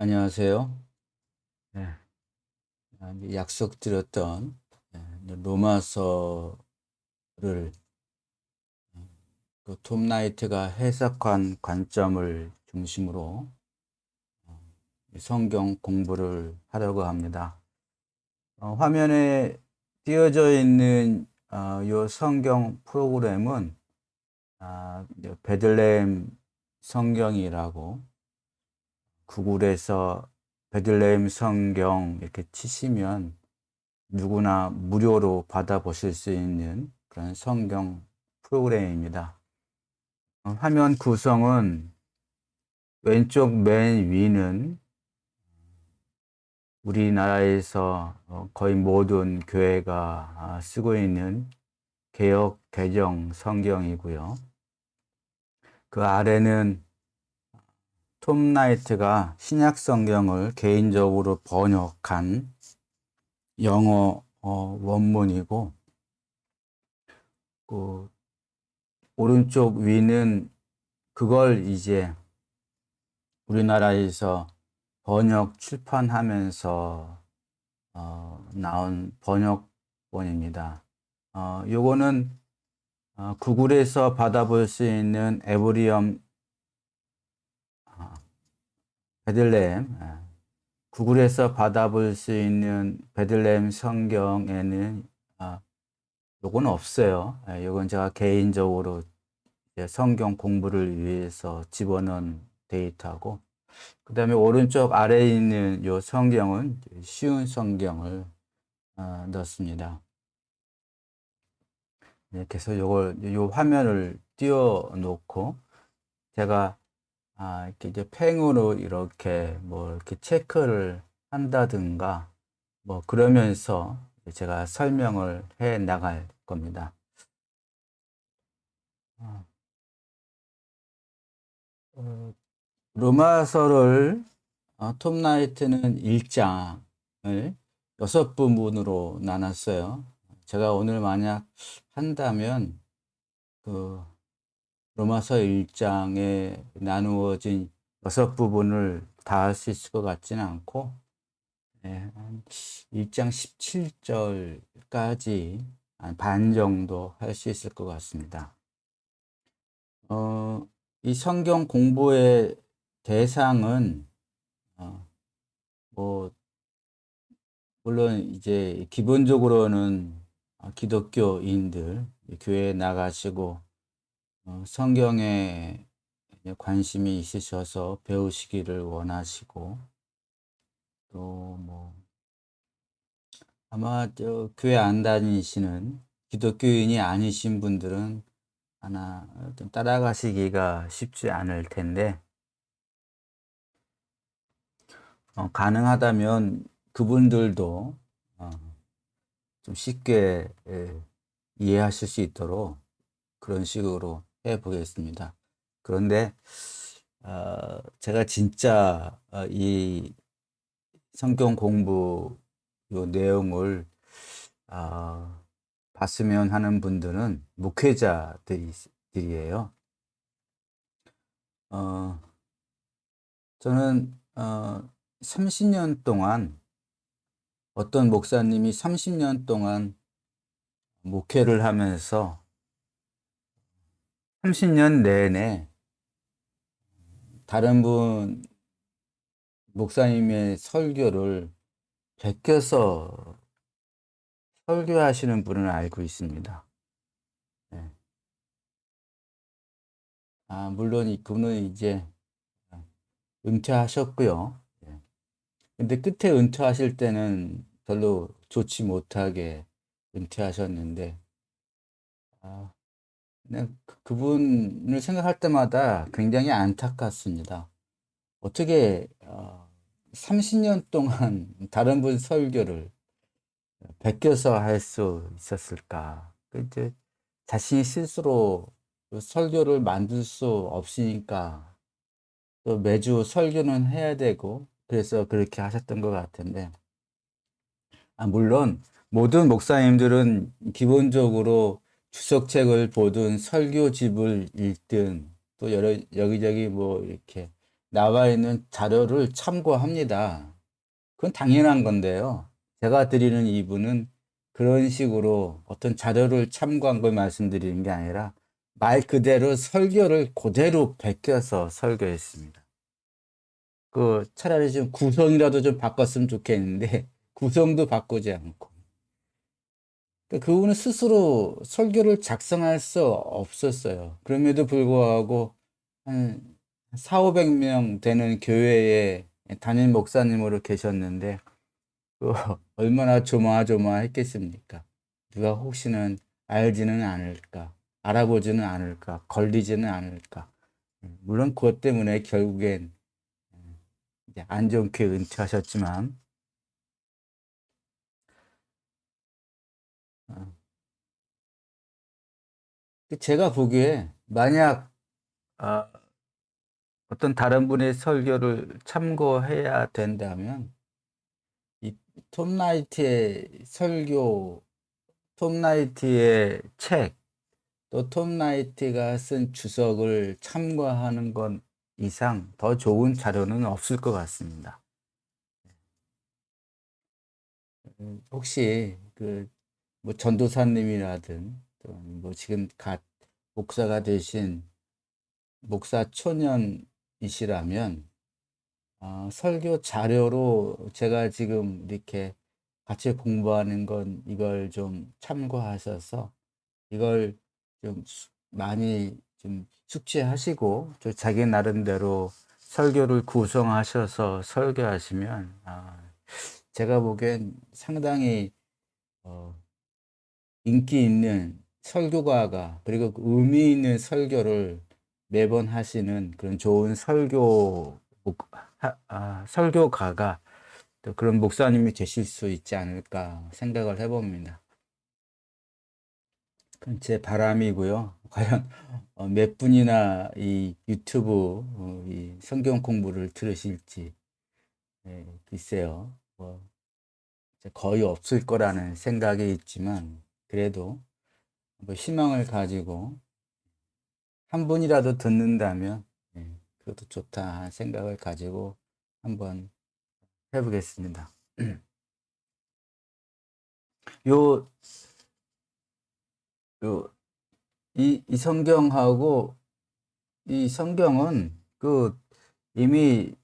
안녕하세요. 네. 이제 약속드렸던 이제 로마서를 그 톰 라이트가 해석한 관점을 중심으로 이 성경 공부를 하려고 합니다. 화면에 띄어져 있는 요 성경 프로그램은 이제 베들레헴 성경이라고 구글에서 베들레헴 성경 이렇게 치시면 누구나 무료로 받아보실 수 있는 그런 성경 프로그램입니다. 화면 구성은 왼쪽 맨 위는 우리나라에서 거의 모든 교회가 쓰고 있는 개역 개정 성경이고요. 그 아래는 톰 라이트가 신약 성경을 개인적으로 번역한 영어 원문이고, 그 오른쪽 위는 그걸 이제 우리나라에서 번역 출판하면서 나온 번역본입니다. 요거는 구글에서 받아볼 수 있는 에브리엄 베들레헴, 구글에서 받아볼 수 있는 베들레헴 성경에는 요건 없어요. 요건 제가 개인적으로 이제 성경 공부를 위해서 집어넣은 데이터고, 그 다음에 오른쪽 아래에 있는 요 성경은 쉬운 성경을 넣습니다. 이렇게 해서 요 화면을 띄워 놓고 제가 이렇게 이제 팽으로 이렇게 뭐 이렇게 체크를 한다든가 뭐 그러면서 제가 설명을 해 나갈 겁니다. 어, 어, 로마서를 톰 라이트는 1장을 6부분으로 나눴어요. 제가 오늘 만약 한다면 그 로마서 1장에 나누어진 6부분을 다 할 수 있을 것 같지는 않고, 한 1장 17절까지 한 반 정도 할 수 있을 것 같습니다. 이 성경 공부의 대상은 뭐 물론 이제 기본적으로는 기독교인들 교회에 나가시고 성경에 관심이 있으셔서 배우시기를 원하시고, 또 뭐 아마 교회 안 다니시는 기독교인이 아니신 분들은 하나 좀 따라가시기가 쉽지 않을 텐데, 가능하다면 그분들도 어, 좀 쉽게 이해하실 수 있도록 그런 식으로 해 보겠습니다. 그런데 제가 진짜 이 성경 공부 요 내용을 아, 봤으면 하는 분들은 목회자들이에요. 어, 저는 30년 동안 어떤 목사님이 30년 동안 목회를 하면서 30년 내내 다른 분 목사님의 설교를 베껴서 설교하시는 분을 알고 있습니다. 네. 물론 그분은 이제 은퇴하셨고요. 예. 근데 끝에 은퇴하실 때는 별로 좋지 못하게 은퇴하셨는데, 아, 그냥 그분을 생각할 때마다 굉장히 안타깝습니다. 어떻게 30년 동안 다른 분 설교를 베껴서 할 수 있었을까? 이제 자신이 스스로 그 설교를 만들 수 없으니까 또 매주 설교는 해야 되고 그래서 그렇게 하셨던 것 같은데, 물론 모든 목사님들은 기본적으로 주석책을 보든 설교집을 읽든 또 여기저기 뭐 이렇게 나와 있는 자료를 참고합니다. 그건 당연한 건데요. 제가 드리는 이분은 그런 식으로 어떤 자료를 참고한 걸 말씀드리는 게 아니라 말 그대로 설교를 그대로 베껴서 설교했습니다. 차라리 좀 구성이라도 좀 바꿨으면 좋겠는데 구성도 바꾸지 않고. 그분은 스스로 설교를 작성할 수 없었어요. 그럼에도 불구하고 한 4,500명 되는 교회에 담임 목사님으로 계셨는데 얼마나 조마조마했겠습니까? 누가 혹시는 알지는 않을까, 알아보지는 않을까, 걸리지는 않을까. 물론 그것 때문에 결국엔 이제 안 좋게 은퇴하셨지만, 어, 제가 보기에 만약 어, 어떤 다른 분의 설교를 참고해야 된다면, 이 톰 라이트의 설교, 톰 라이트의 책, 또 톰 라이트가 쓴 주석을 참고하는 것 이상 더 좋은 자료는 없을 것 같습니다. 혹시 뭐 전도사님이라든 또뭐 지금 갓 목사가 되신 목사 초년이시라면 설교 자료로 제가 지금 이렇게 같이 공부하는 건 이걸 좀 참고하셔서 이걸 좀 많이 좀 숙지하시고 또 자기 나름대로 설교를 구성하셔서 설교하시면 제가 보기엔 상당히 어, 인기 있는 설교가가 그리고 그 의미 있는 설교를 매번 하시는 그런 좋은 설교가가 또 그런 목사님이 되실 수 있지 않을까 생각을 해봅니다. 그건 제 바람이고요. 과연 몇 분이나 이 유튜브 이 성경 공부를 들으실지 글쎄요. 뭐 이제 거의 없을 거라는 생각이 있지만 그래도 뭐 희망을 가지고 한 분이라도 듣는다면 그것도 좋다 생각을 가지고 한번 해보겠습니다. 요, 요, 이 성경하고 이 성경은 이미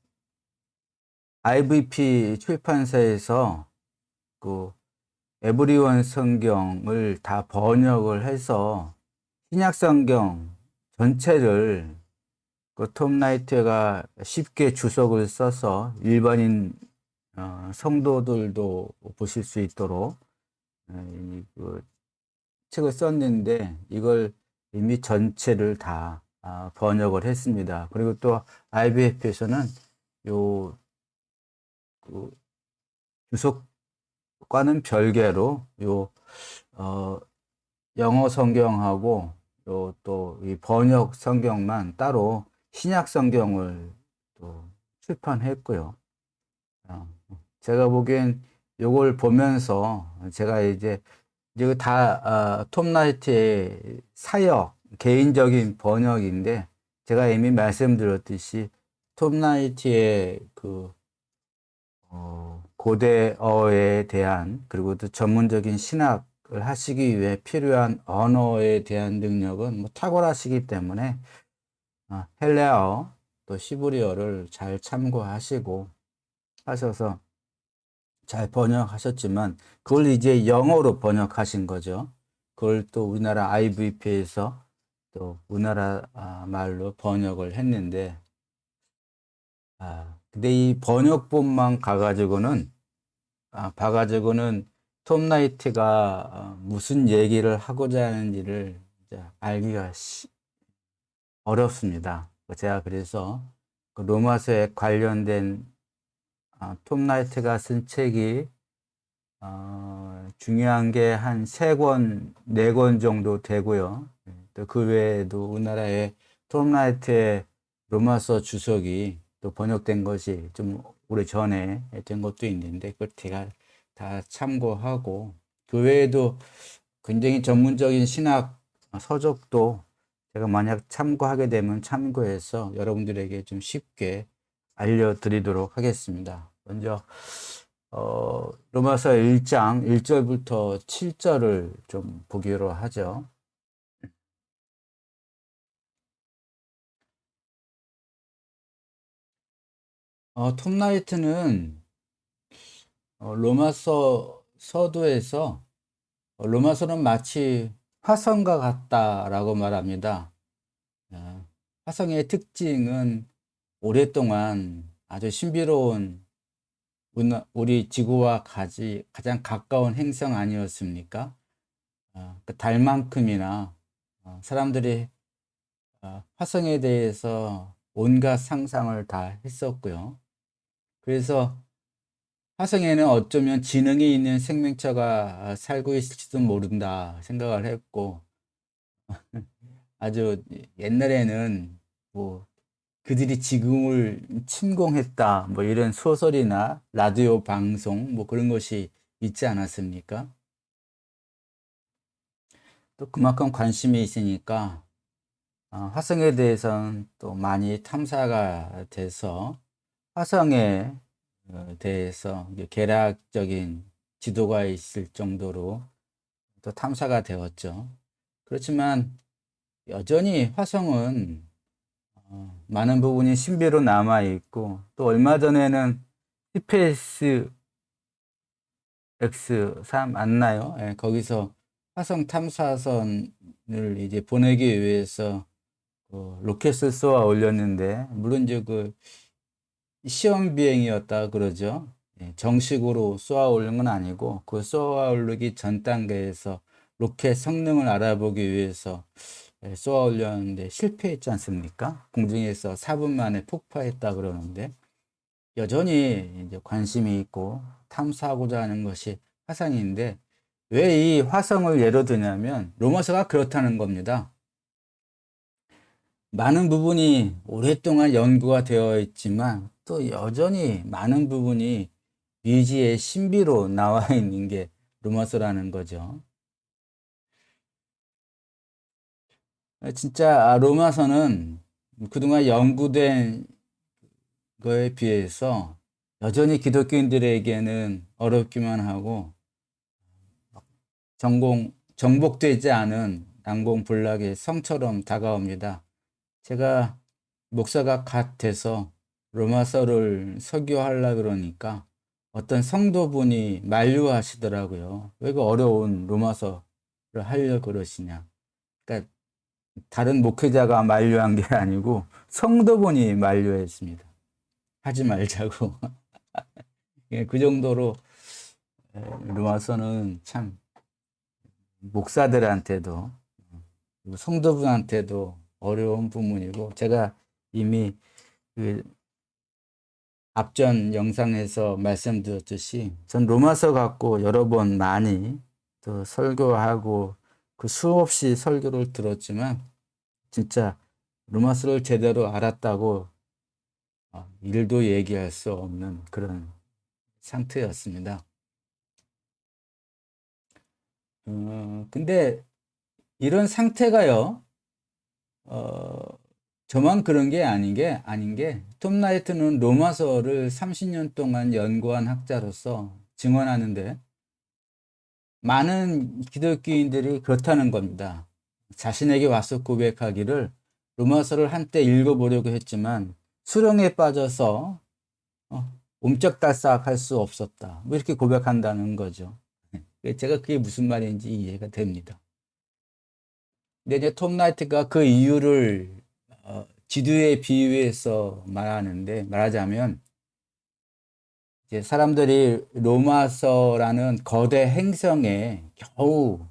IVP 출판사에서 그 에브리원 성경을 다 번역을 해서 신약 성경 전체를 톰 라이트가 쉽게 주석을 써서 일반인 성도들도 보실 수 있도록 그 책을 썼는데 이걸 이미 전체를 다 번역을 했습니다. 그리고 또 IBF에서는 요 주석과는 별개로 어, 영어 성경하고 요 또 이 번역 성경만 따로 신약 성경을 또 출판했고요. 어, 제가 보기엔 요걸 보면서 제가 이제 톰 라이트의 사역, 개인적인 번역인데 제가 이미 말씀드렸듯이 톰 라이트의 고대어에 대한 그리고 또 전문적인 신학을 하시기 위해 필요한 언어에 대한 능력은 뭐 탁월하시기 때문에 헬레아어 또 히브리어를 잘 참고하시고 하셔서 잘 번역하셨지만 그걸 이제 영어로 번역하신 거죠. 그걸 또 우리나라 IVP에서 또 우리나라 말로 번역을 했는데 근데 이 번역본만 봐가지고는 톰 라이트가 무슨 얘기를 하고자 하는지를 이제 알기가 어렵습니다. 제가 그래서 그 로마서에 관련된 톰 라이트가 쓴 책이 중요한 게 한 3권, 4권 정도 되고요. 또 그 외에도 우리나라에 톰 라이트의 로마서 주석이 또 번역된 것이 좀 오래전에 된 것도 있는데 그걸 제가 다 참고하고 그 외에도 굉장히 전문적인 신학 서적도 제가 만약 참고하게 되면 참고해서 여러분들에게 좀 쉽게 알려드리도록 하겠습니다. 먼저 로마서 1장 1절부터 7절을 좀 보기로 하죠. 톰 라이트는 로마서 서두에서 로마서는 마치 화성과 같다라고 말합니다. 화성의 특징은 오랫동안 아주 신비로운 우리 지구와 가장 가까운 행성 아니었습니까? 그 달만큼이나 사람들이 화성에 대해서 온갖 상상을 다 했었고요. 그래서 화성에는 어쩌면 지능이 있는 생명체가 살고 있을지도 모른다 생각을 했고, 아주 옛날에는 뭐 그들이 지금을 침공했다 뭐 이런 소설이나 라디오 방송 뭐 그런 것이 있지 않았습니까? 또 그만큼 관심이 있으니까 화성에 대해서는 또 많이 탐사가 돼서 화성에 대해서 계략적인 지도가 있을 정도로 또 탐사가 되었죠. 그렇지만 여전히 화성은 많은 부분이 신비로 남아 있고, 또 얼마 전에는 스페이스 X3 맞나요? 예, 거기서 화성 탐사선을 이제 보내기 위해서 로켓을 쏘아 올렸는데, 물론 이제 그 시험 비행이었다 그러죠. 예, 정식으로 쏘아 올린 건 아니고 그 쏘아 올리기 전 단계에서 로켓 성능을 알아보기 위해서 쏘아 올렸는데 실패했지 않습니까? 공중에서 4분 만에 폭파했다 그러는데, 여전히 이제 관심이 있고 탐사하고자 하는 것이 화성인데, 왜 이 화성을 예로 드냐면 로마서가 그렇다는 겁니다. 많은 부분이 오랫동안 연구가 되어 있지만 또 여전히 많은 부분이 미지의 신비로 나와 있는 게 로마서라는 거죠. 진짜 로마서는 그동안 연구된 거에 비해서 여전히 기독교인들에게는 어렵기만 하고 정복되지 않은 난공불락의 성처럼 다가옵니다. 제가 목사가 갓 돼서 로마서를 설교하려고 그러니까 어떤 성도분이 만류하시더라고요. 왜 그 어려운 로마서를 하려고 그러시냐. 그러니까 다른 목회자가 만류한 게 아니고 성도분이 만류했습니다. 하지 말자고. 예, 그 정도로 로마서는 참 목사들한테도 성도분한테도 어려운 부분이고, 제가 이미 그 앞전 영상에서 말씀드렸듯이 전 로마서 갖고 여러 번 많이 또 설교하고 그 수없이 설교를 들었지만 진짜 로마서를 제대로 알았다고 일도 얘기할 수 없는 그런 상태였습니다. 근데 이런 상태가요, 저만 그런 게 아닌 게, 톰 라이트는 로마서를 30년 동안 연구한 학자로서 증언하는데, 많은 기독교인들이 그렇다는 겁니다. 자신에게 와서 고백하기를 로마서를 한때 읽어보려고 했지만 수렁에 빠져서 옴짝달싹할 수 없었다. 뭐 이렇게 고백한다는 거죠. 제가 그게 무슨 말인지 이해가 됩니다. 근데 이제 톰 라이트가 그 이유를 지도에 비유해서 말하자면 이제 사람들이 로마서라는 거대 행성에 겨우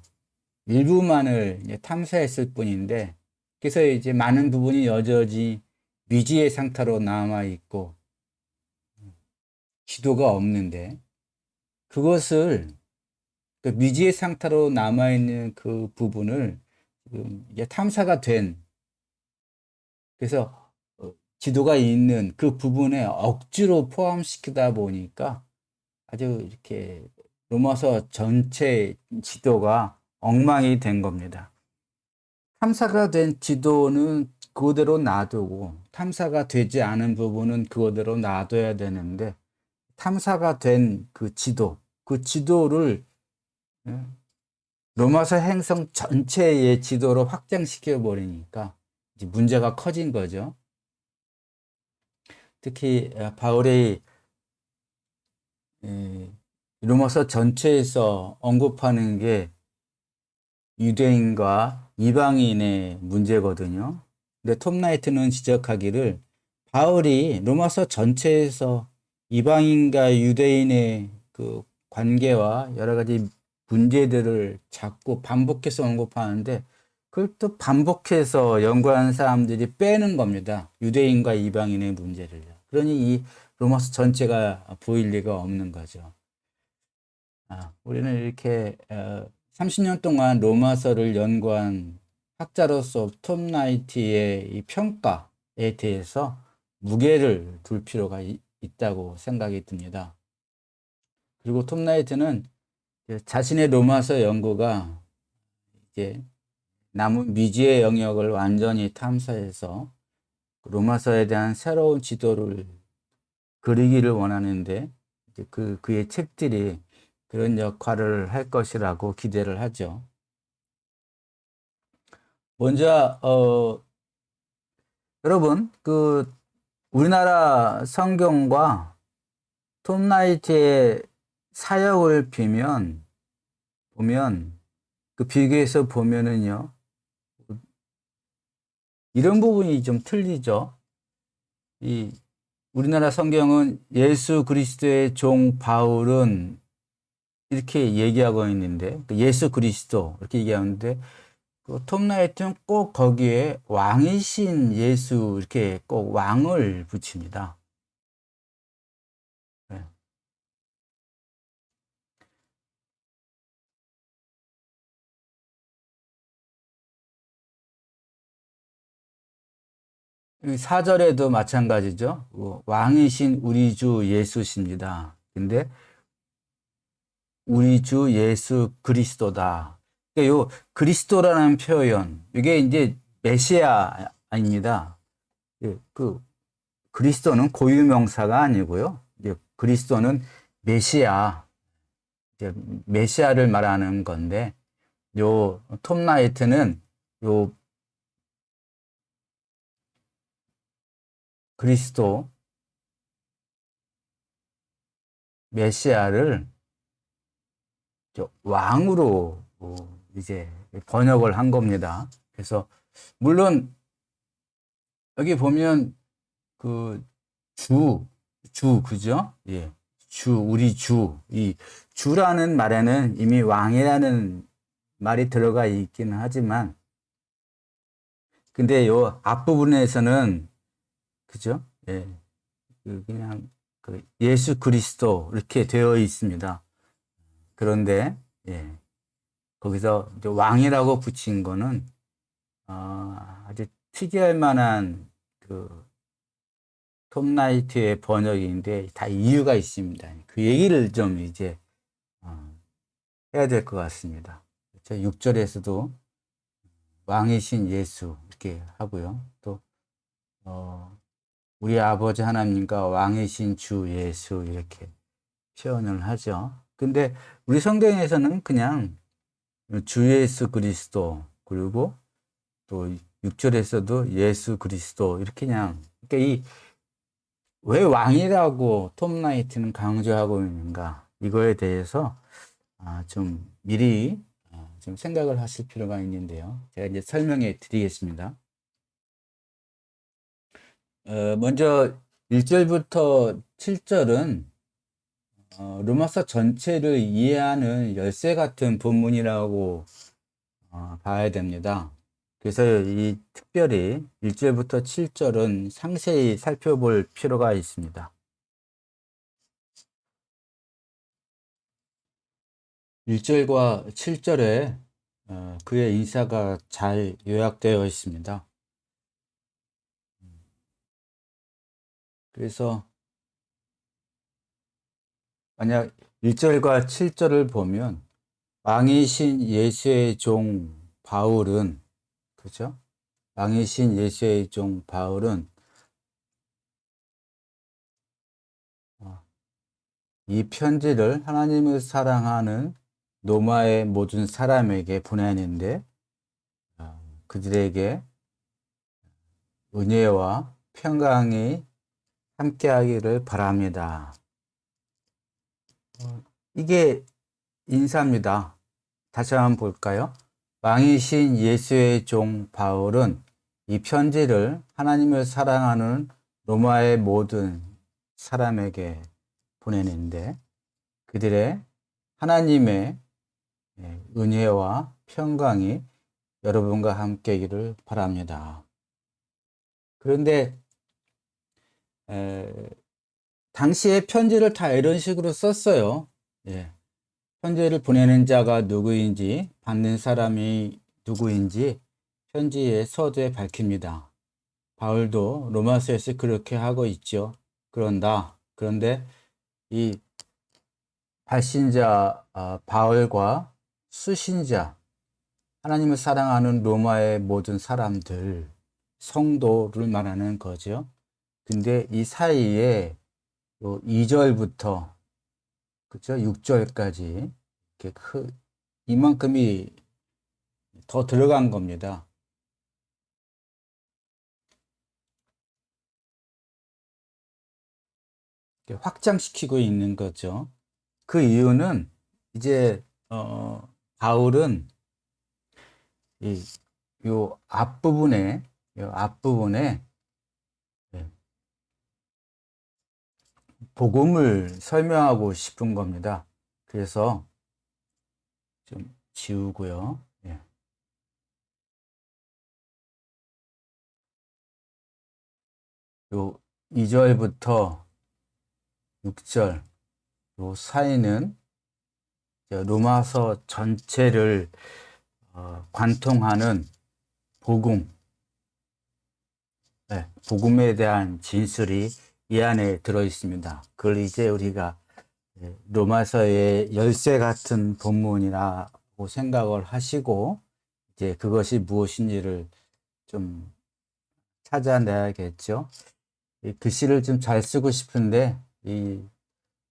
일부만을 이제 탐사했을 뿐인데, 그래서 이제 많은 부분이 여전히 미지의 상태로 남아 있고 지도가 없는데, 그것을 그 미지의 상태로 남아 있는 그 부분을 지금 이제 탐사가 된, 그래서 지도가 있는 그 부분에 억지로 포함시키다 보니까 아주 이렇게 로마서 전체 지도가 엉망이 된 겁니다. 탐사가 된 지도는 그대로 놔두고 탐사가 되지 않은 부분은 그거대로 놔둬야 되는데, 탐사가 된 그 지도를 예, 로마서 행성 전체의 지도로 확장시켜 버리니까 이제 문제가 커진 거죠. 특히 바울이 로마서 전체에서 언급하는 게 유대인과 이방인의 문제거든요. 근데 톰 라이트는 지적하기를 바울이 로마서 전체에서 이방인과 유대인의 그 관계와 여러 가지 문제들을 자꾸 반복해서 언급하는데, 그걸 또 반복해서 연구하는 사람들이 빼는 겁니다. 유대인과 이방인의 문제를요. 그러니 이 로마서 전체가 보일 리가 없는 거죠. 우리는 이렇게 30년 동안 로마서를 연구한 학자로서 톰 라이트의 이 평가에 대해서 무게를 둘 필요가 있다고 생각이 듭니다. 그리고 톰 라이트는 자신의 로마서 연구가 이제 남은 미지의 영역을 완전히 탐사해서 로마서에 대한 새로운 지도를 그리기를 원하는데, 그의 책들이 그런 역할을 할 것이라고 기대를 하죠. 먼저 여러분, 우리나라 성경과 톰 라이트의 사역을 보면 비교해서 보면은요, 이런 부분이 좀 틀리죠. 우리나라 성경은 예수 그리스도의 종 바울은 이렇게 얘기하고 있는데, 예수 그리스도 이렇게 얘기하는데, 톰 라이트는 꼭 거기에 왕이신 예수 이렇게 꼭 왕을 붙입니다. 네. 4절에도 마찬가지죠. 왕이신 우리 주 예수십니다. 근데 우리 주 예수 그리스도다. 요 그리스도라는 표현, 이게 이제 메시아입니다. 그리스도는 고유명사가 아니고요. 그리스도는 메시아, 메시아를 말하는 건데, 톰 라이트는 그리스도 메시아를 왕으로 이제 번역을 한 겁니다. 그래서 물론 여기 보면 그죠? 예. 우리 이 주라는 말에는 이미 왕이라는 말이 들어가 있기는 하지만, 근데 요 앞부분에서는, 그죠? 예. 그냥 예수 그리스도 이렇게 되어 있습니다. 그런데, 예. 거기서 이제 왕이라고 붙인 거는, 아주 특이할 만한 톰 라이트의 번역인데, 다 이유가 있습니다. 그 얘기를 좀 이제, 해야 될 것 같습니다. 6절에서도 왕이신 예수 이렇게 하고요. 또, 우리 아버지 하나님과 왕이신 주 예수 이렇게 표현을 하죠. 근데 우리 성경에서는 그냥 주 예수 그리스도, 그리고 또 6절에서도 예수 그리스도 이렇게 그냥, 그러니까 왜 왕이라고 톰 라이트는 강조하고 있는가, 이거에 대해서 좀 미리 좀 생각을 하실 필요가 있는데요. 제가 이제 설명해 드리겠습니다. 먼저 1절부터 7절은 로마서 전체를 이해하는 열쇠 같은 본문이라고 봐야 됩니다. 그래서 특별히 1절부터 7절은 상세히 살펴볼 필요가 있습니다. 1절과 7절에 그의 인사가 잘 요약되어 있습니다. 그래서 만약 1절과 7절을 보면, 왕이신 예수의 종 바울은, 그죠? 왕이신 예수의 종 바울은 이 편지를 하나님을 사랑하는 로마의 모든 사람에게 보내는데 그들에게 은혜와 평강이 함께하기를 바랍니다. 이게 인사입니다. 다시 한번 볼까요? 왕이신 예수의 종 바울은 이 편지를 하나님을 사랑하는 로마의 모든 사람에게 보내는데 그들의 하나님의 은혜와 평강이 여러분과 함께이기를 바랍니다. 그런데 당시에 편지를 다 이런 식으로 썼어요. 예. 편지를 보내는 자가 누구인지, 받는 사람이 누구인지 편지의 서두에 밝힙니다. 바울도 로마서에서 그렇게 하고 있죠. 그런데 이 발신자 바울과 수신자, 하나님을 사랑하는 로마의 모든 사람들, 성도를 말하는 거죠. 근데 이 사이에 2절부터 그죠? 6절까지 이렇게 이만큼이 더 들어간 겁니다. 확장시키고 있는 거죠. 그 이유는 이제 바울은 요 앞부분에 복음을 설명하고 싶은 겁니다. 그래서 좀 지우고요. 예. 요 2절부터 6절 요 사이는 로마서 전체를 관통하는 복음, 복음에 대한 진술이 이 안에 들어 있습니다. 그걸 이제 우리가 로마서의 열쇠 같은 본문이라고 생각을 하시고 이제 그것이 무엇인지를 좀 찾아내야겠죠. 이 글씨를 좀 잘 쓰고 싶은데 이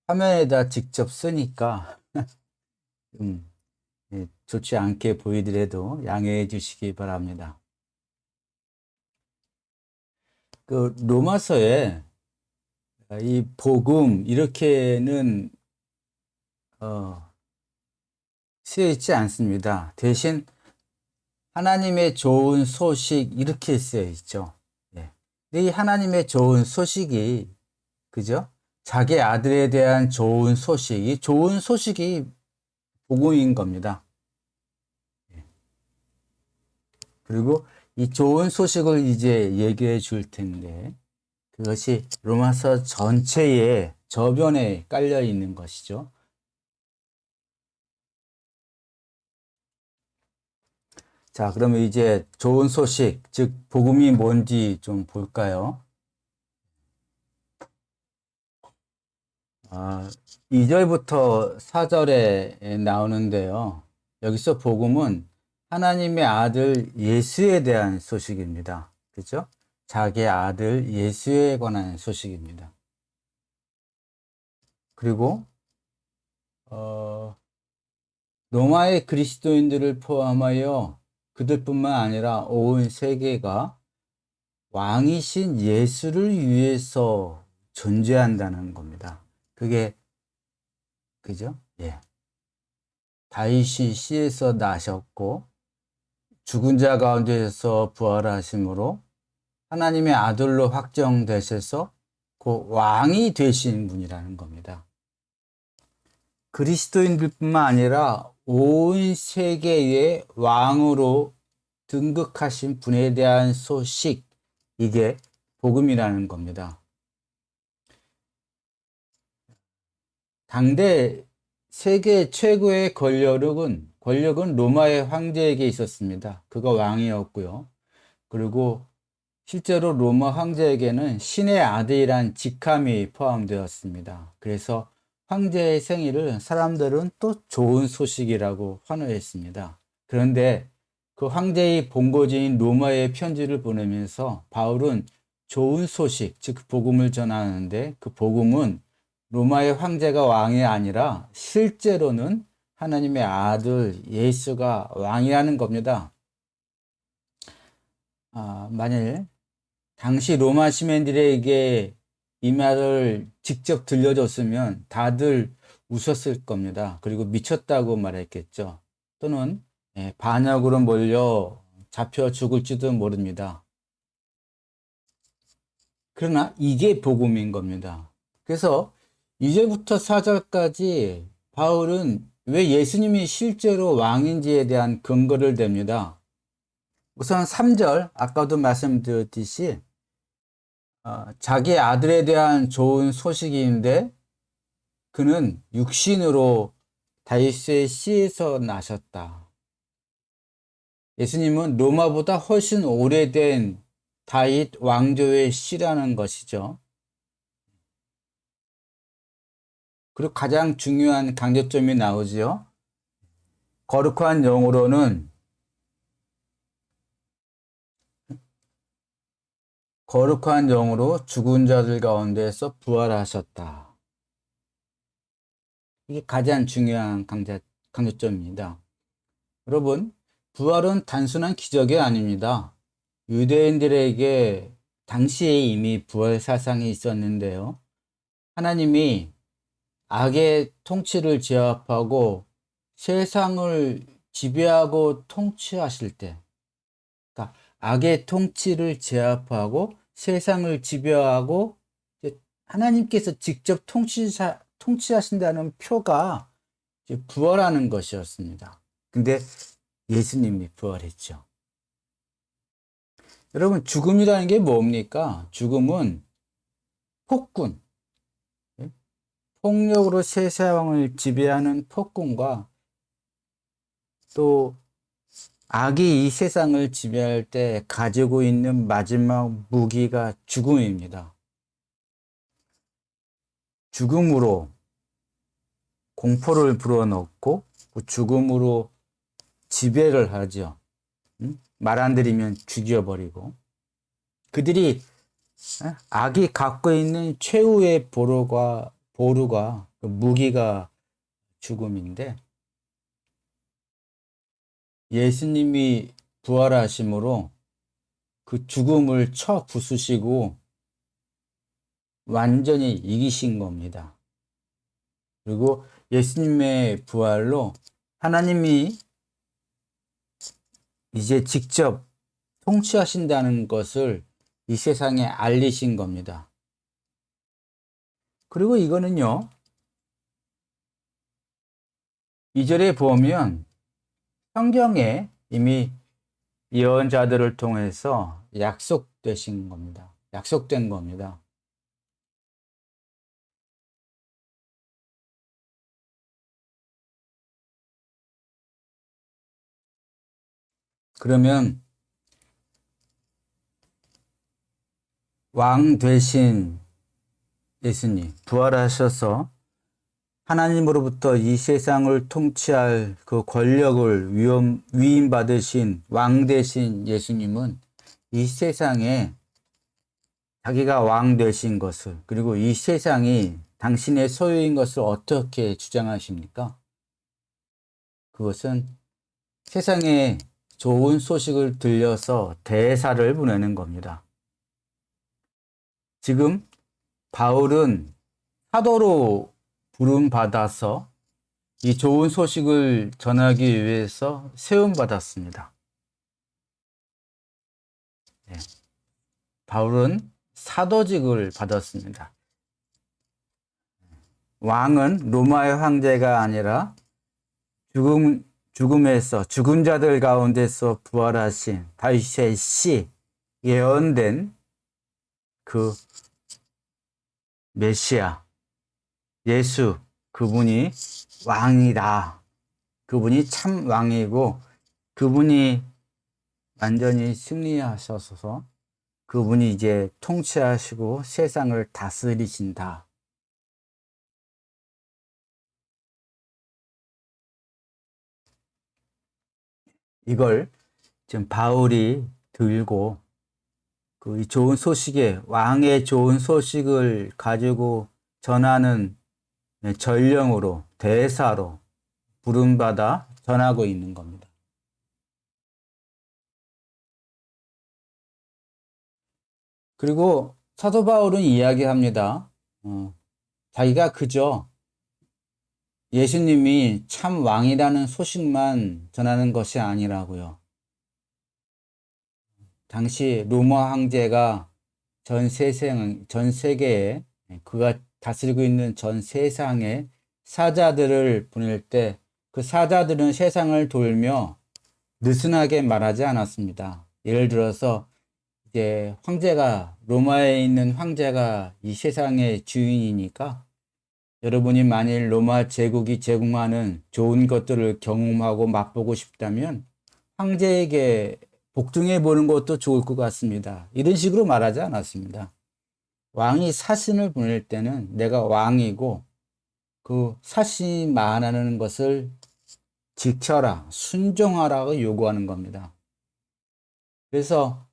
화면에다 직접 쓰니까 좋지 않게 보이더라도 양해해 주시기 바랍니다. 그 로마서에 이 복음 이렇게는 쓰여 있지 않습니다. 대신 하나님의 좋은 소식 이렇게 쓰여 있죠. 이 하나님의 좋은 소식이 그죠? 자기 아들에 대한 좋은 소식이 복음인 겁니다. 그리고 이 좋은 소식을 이제 얘기해 줄 텐데 그것이 로마서 전체의 저변에 깔려 있는 것이죠. 자, 그러면 이제 좋은 소식, 즉 복음이 뭔지 좀 볼까요? 2절부터 4절에 나오는데요. 여기서 복음은 하나님의 아들 예수에 대한 소식입니다. 그렇죠? 자기의 아들 예수에 관한 소식입니다. 그리고 로마의 그리스도인들을 포함하여 그들뿐만 아니라 온 세계가 왕이신 예수를 위해서 존재한다는 겁니다. 그게 그죠? 예. 다윗이 씨에서 나셨고 죽은 자 가운데서 부활하심으로 하나님의 아들로 확정되셔서 그 왕이 되신 분이라는 겁니다. 그리스도인들뿐만 아니라 온 세계의 왕으로 등극하신 분에 대한 소식, 이게 복음이라는 겁니다. 당대 세계 최고의 권력은 로마의 황제에게 있었습니다. 그가 왕이었고요. 그리고 실제로 로마 황제에게는 신의 아들이란 직함이 포함되었습니다. 그래서 황제의 생일을 사람들은 또 좋은 소식이라고 환호했습니다. 그런데 그 황제의 본거지인 로마에 편지를 보내면서 바울은 좋은 소식, 즉 복음을 전하는데 그 복음은 로마의 황제가 왕이 아니라 실제로는 하나님의 아들 예수가 왕이라는 겁니다. 만일 당시 로마 시민들에게 이 말을 직접 들려줬으면 다들 웃었을 겁니다. 그리고 미쳤다고 말했겠죠. 또는 반역으로 몰려 잡혀 죽을지도 모릅니다. 그러나 이게 복음인 겁니다. 그래서 2절부터 4절까지 바울은 왜 예수님이 실제로 왕인지에 대한 근거를 댑니다. 우선 3절, 아까도 말씀드렸듯이 자기 아들에 대한 좋은 소식인데 그는 육신으로 다윗의 씨에서 나셨다. 예수님은 로마보다 훨씬 오래된 다윗 왕조의 씨라는 것이죠. 그리고 가장 중요한 강조점이 나오지요. 거룩한 영으로는 거룩한 영으로 죽은 자들 가운데서 부활하셨다. 이게 가장 중요한 강조점입니다. 여러분, 부활은 단순한 기적이 아닙니다. 유대인들에게 당시에 이미 부활 사상이 있었는데요. 하나님이 악의 통치를 제압하고 세상을 지배하고 통치하실 때, 그러니까 악의 통치를 제압하고 세상을 지배하고 하나님께서 직접 통치하신다는 표가 부활하는 것이었습니다. 근데 예수님이 부활했죠. 여러분, 죽음이라는 게 뭡니까? 죽음은 폭군, 폭력으로 세상을 지배하는 폭군과 또 악이 이 세상을 지배할 때 가지고 있는 마지막 무기가 죽음입니다. 죽음으로 공포를 불어넣고 죽음으로 지배를 하죠. 말 안 들으면 죽여버리고. 그들이 악이 갖고 있는 최후의 보루가 무기가 죽음인데 예수님이 부활하심으로 그 죽음을 쳐 부수시고 완전히 이기신 겁니다. 그리고 예수님의 부활로 하나님이 이제 직접 통치하신다는 것을 이 세상에 알리신 겁니다. 그리고 이거는요, 2절에 보면 성경에 이미 예언자들을 통해서 약속된 겁니다. 그러면 왕 되신 예수님, 부활하셔서 하나님으로부터 이 세상을 통치할 그 권력을 위임받으신 왕 되신 예수님은 이 세상에 자기가 왕 되신 것을, 그리고 이 세상이 당신의 소유인 것을 어떻게 주장하십니까? 그것은 세상에 좋은 소식을 들려서 대사를 보내는 겁니다. 지금 바울은 사도로 부름받아서 이 좋은 소식을 전하기 위해서 세움받았습니다. 네. 바울은 사도직을 받았습니다. 왕은 로마의 황제가 아니라 죽음에서 죽은 자들 가운데서 부활하신 다윗의 씨, 예언된 그 메시아 예수, 그분이 왕이다. 그분이 참 왕이고 그분이 완전히 승리하셔서 그분이 이제 통치하시고 세상을 다스리신다. 이걸 지금 바울이 들고 그 좋은 소식에 왕의 좋은 소식을 가지고 전하는 전령으로, 대사로 부름받아 전하고 있는 겁니다. 그리고 사도 바울은 이야기합니다. 자기가 그저 예수님이 참 왕이라는 소식만 전하는 것이 아니라고요. 당시 로마 황제가 전 세계에 그가 다스리고 있는 전 세상에 사자들을 보낼 때 그 사자들은 세상을 돌며 느슨하게 말하지 않았습니다. 예를 들어서 이제 로마에 있는 황제가 이 세상의 주인이니까 여러분이 만일 로마 제국이 제공하는 좋은 것들을 경험하고 맛보고 싶다면 황제에게 복종해 보는 것도 좋을 것 같습니다. 이런 식으로 말하지 않았습니다. 왕이 사신을 보낼 때는 내가 왕이고 그 사신이 말하는 것을 지켜라, 순종하라고 요구하는 겁니다. 그래서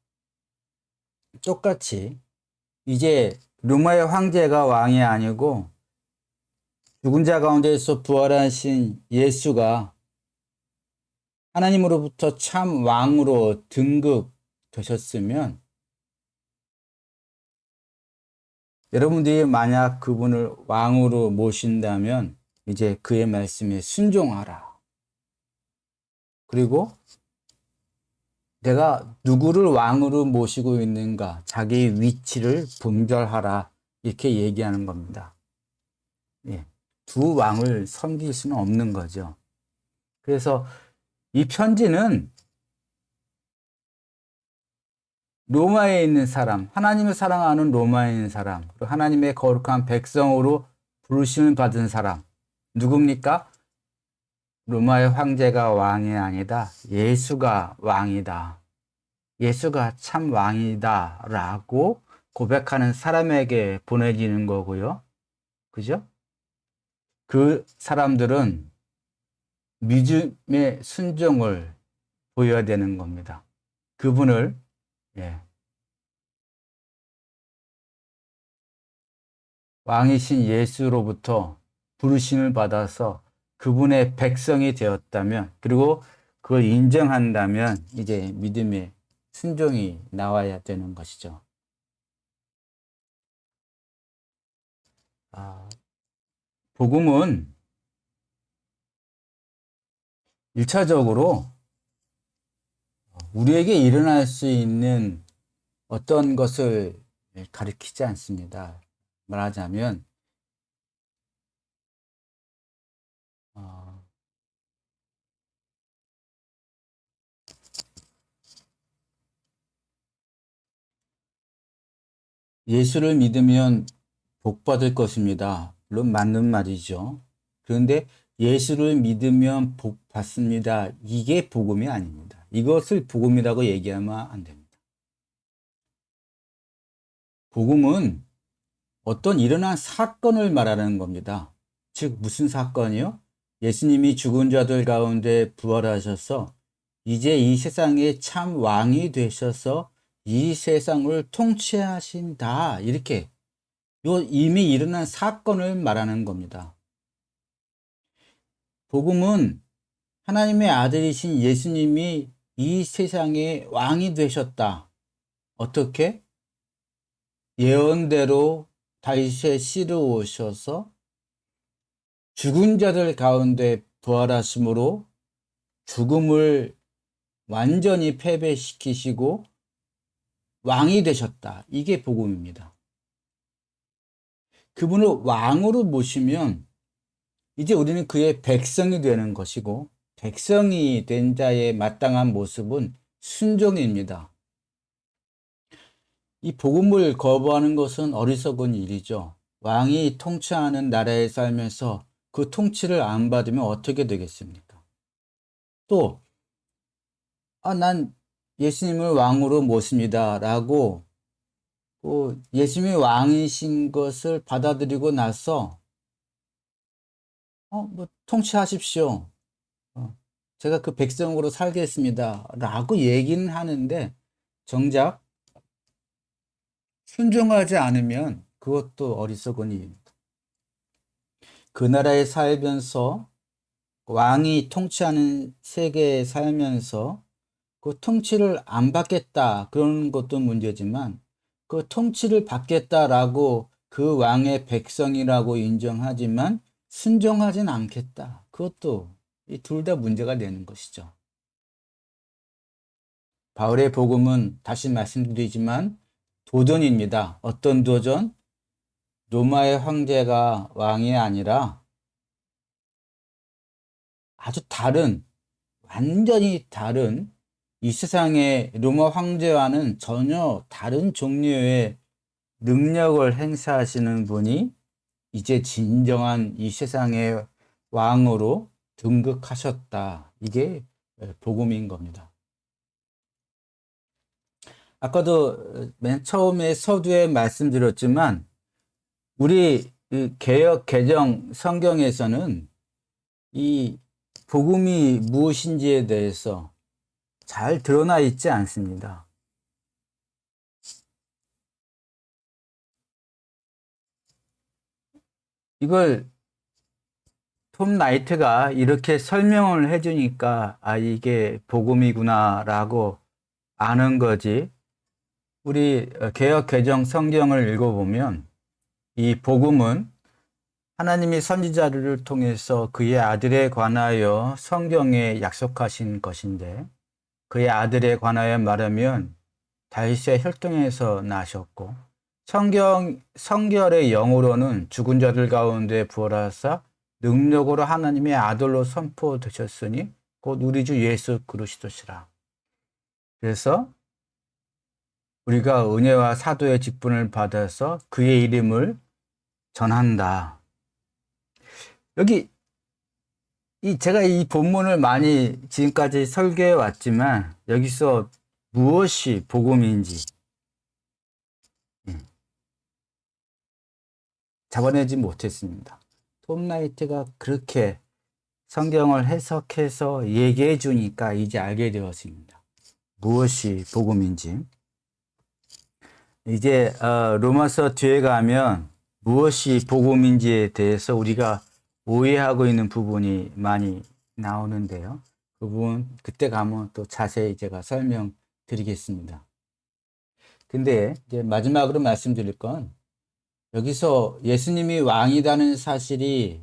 똑같이 이제 로마의 황제가 왕이 아니고 죽은 자 가운데서 부활하신 예수가 하나님으로부터 참 왕으로 등극되셨으면 여러분들이 만약 그분을 왕으로 모신다면 이제 그의 말씀에 순종하라. 그리고 내가 누구를 왕으로 모시고 있는가 자기 위치를 분별하라. 이렇게 얘기하는 겁니다. 예. 두 왕을 섬길 수는 없는 거죠. 그래서 이 편지는 로마에 있는 사람, 하나님을 사랑하는 로마에 있는 사람, 그리고 하나님의 거룩한 백성으로 부르심을 받은 사람, 누굽니까? 로마의 황제가 왕이 아니다. 예수가 왕이다. 예수가 참 왕이다. 라고 고백하는 사람에게 보내지는 거고요. 그죠? 그 사람들은 믿음의 순종을 보여야 되는 겁니다. 그분을 왕이신 예수로부터 부르심을 받아서 그분의 백성이 되었다면, 그리고 그걸 인정한다면 이제 믿음의 순종이 나와야 되는 것이죠. 복음은 1차적으로 우리에게 일어날 수 있는 어떤 것을 가리키지 않습니다. 말하자면 예수를 믿으면 복 받을 것입니다. 물론 맞는 말이죠. 그런데 예수를 믿으면 복 받습니다. 이게 복음이 아닙니다. 이것을 복음이라고 얘기하면 안 됩니다. 복음은 어떤 일어난 사건을 말하는 겁니다. 즉 무슨 사건이요? 예수님이 죽은 자들 가운데 부활하셔서 이제 이 세상에 참 왕이 되셔서 이 세상을 통치하신다. 이렇게 이미 일어난 사건을 말하는 겁니다. 복음은 하나님의 아들이신 예수님이 이 세상의 왕이 되셨다. 어떻게? 예언대로 다윗의 씨로 오셔서 죽은 자들 가운데 부활하심으로 죽음을 완전히 패배시키시고 왕이 되셨다. 이게 복음입니다. 그분을 왕으로 모시면 이제 우리는 그의 백성이 되는 것이고, 백성이 된 자의 마땅한 모습은 순종입니다. 이 복음을 거부하는 것은 어리석은 일이죠. 왕이 통치하는 나라에 살면서 그 통치를 안 받으면 어떻게 되겠습니까? 또, 난 예수님을 왕으로 모십니다. 라고 예수님이 왕이신 것을 받아들이고 나서 통치하십시오. 제가 그 백성으로 살겠습니다. 라고 얘기는 하는데 정작 순종하지 않으면 그것도 어리석은 일입니다. 그 나라에 살면서 왕이 통치하는 세계에 살면서 그 통치를 안 받겠다 그런 것도 문제지만 그 통치를 받겠다라고 그 왕의 백성이라고 인정하지만 순종하진 않겠다. 그것도 이 둘 다 문제가 되는 것이죠. 바울의 복음은 다시 말씀드리지만 도전입니다. 어떤 도전? 로마의 황제가 왕이 아니라 아주 다른, 완전히 다른 이 세상의 로마 황제와는 전혀 다른 종류의 능력을 행사하시는 분이 이제 진정한 이 세상의 왕으로 등극하셨다. 이게 복음인 겁니다. 아까도 맨 처음에 서두에 말씀드렸지만 우리 개역 개정 성경에서는 이 복음이 무엇인지에 대해서 잘 드러나 있지 않습니다. 이걸 톰 나이트가 이렇게 설명을 해주니까 아 이게 복음이구나라고 아는 거지. 우리 개역 개정 성경을 읽어보면 이 복음은 하나님이 선지자를 통해서 그의 아들에 관하여 성경에 약속하신 것인데 그의 아들에 관하여 말하면 다윗의 혈통에서 나셨고 성결의 영으로는 죽은 자들 가운데 부활하사 능력으로 하나님의 아들로 선포되셨으니 곧 우리 주 예수 그리스도시라. 그래서 우리가 은혜와 사도의 직분을 받아서 그의 이름을 전한다. 여기 제가 이 본문을 많이 지금까지 설계해 왔지만 여기서 무엇이 복음인지 잡아내지 못했습니다. 톰 나이트가 그렇게 성경을 해석해서 얘기해 주니까 이제 알게 되었습니다. 무엇이 복음인지. 이제 로마서 뒤에 가면 무엇이 복음인지에 대해서 우리가 오해하고 있는 부분이 많이 나오는데요. 그 부분 그때 가면 또 자세히 제가 설명드리겠습니다. 근데 이제 마지막으로 말씀드릴 건 여기서 예수님이 왕이라는 사실이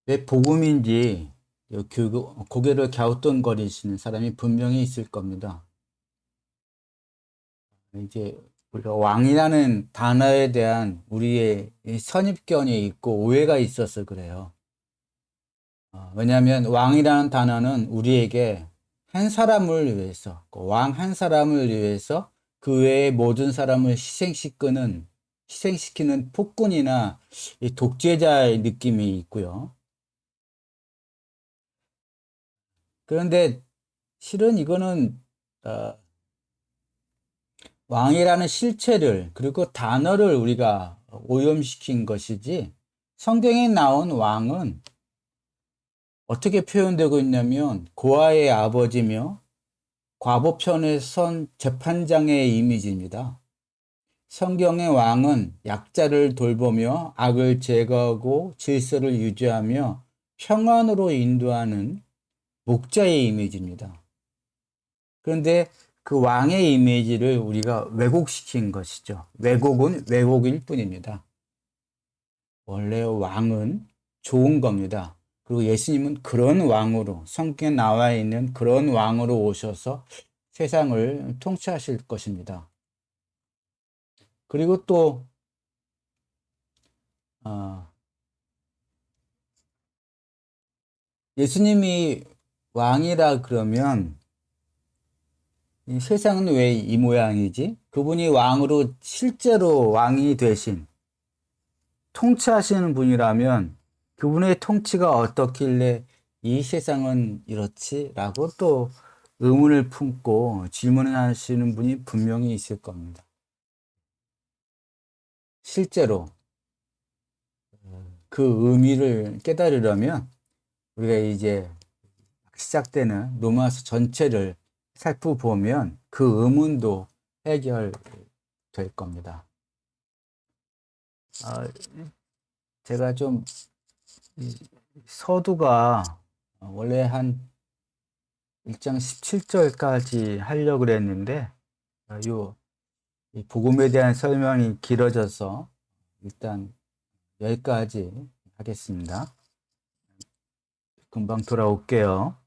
왜 복음인지 고개를 갸우뚱거리시는 사람이 분명히 있을 겁니다. 이제 우리가 왕이라는 단어에 대한 우리의 선입견이 있고 오해가 있어서 그래요. 왜냐하면 왕이라는 단어는 우리에게 한 사람을 위해서, 왕 한 사람을 위해서 그 외의 모든 사람을 희생시키는 폭군이나 독재자의 느낌이 있고요. 그런데 실은 이거는 왕이라는 실체를 그리고 단어를 우리가 오염시킨 것이지 성경에 나온 왕은 어떻게 표현되고 있냐면 고아의 아버지며 과보편에 선 재판장의 이미지입니다. 성경의 왕은 약자를 돌보며 악을 제거하고 질서를 유지하며 평안으로 인도하는 목자의 이미지입니다. 그런데 그 왕의 이미지를 우리가 왜곡시킨 것이죠. 왜곡은 왜곡일 뿐입니다. 원래 왕은 좋은 겁니다. 그리고 예수님은 그런 왕으로, 성경에 나와 있는 그런 왕으로 오셔서 세상을 통치하실 것입니다. 그리고 또 예수님이 왕이라 그러면 이 세상은 왜 이 모양이지? 그분이 왕으로 실제로 왕이 되신 통치하시는 분이라면 그분의 통치가 어떻길래 이 세상은 이렇지? 라고 또 의문을 품고 질문하시는 분이 분명히 있을 겁니다. 실제로 그 의미를 깨달으려면 우리가 이제 시작되는 로마서 전체를 살펴보면 그 의문도 해결될 겁니다. 제가 좀 이 서두가 원래 한 1장 17절까지 하려고 그랬는데 이 복음에 대한 설명이 길어져서 일단 여기까지 하겠습니다. 금방 돌아올게요.